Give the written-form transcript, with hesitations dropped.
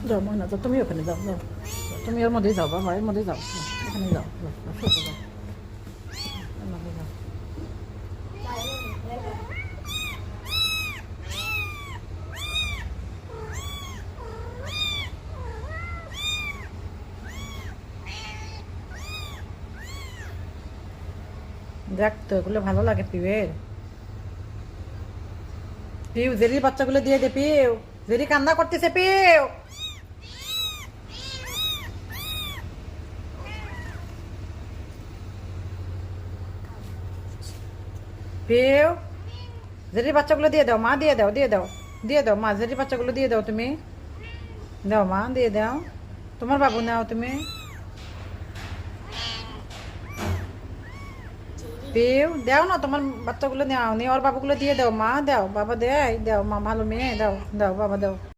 যাও ময়না যাও, তুমি ওখানে যাও, যাও তুমি এর মধ্যেই যাও, বাবা এর মধ্যেই যাও, এখানে যাও, যাও সোজা যাও, এর মধ্যে যাও। দেখ তো এগুলো ভালো লাগে পিউয়ের। পিউ জেরির বাচ্চাগুলো দিয়ে দে, পিউ জেরি কান্না করতেছে, পিউ পিউ জেরির বাচ্চাগুলো দিয়ে দাও মা, দিয়ে দাও, দিয়ে দাও, দিয়ে দাও মা, জেরির বাচ্চাগুলো দিয়ে দাও তুমি, দাও মা দিয়ে দাও, তোমার বাবু নাও তুমি। পিউ দাও না, তোমার বাচ্চাগুলো নাও, নিয়ে ওর বাবুগুলো দিয়ে দাও মা, দাও বাবা, দেয় দাও মা, ভালো মেয়ে, দাও দাও বাবা দাও।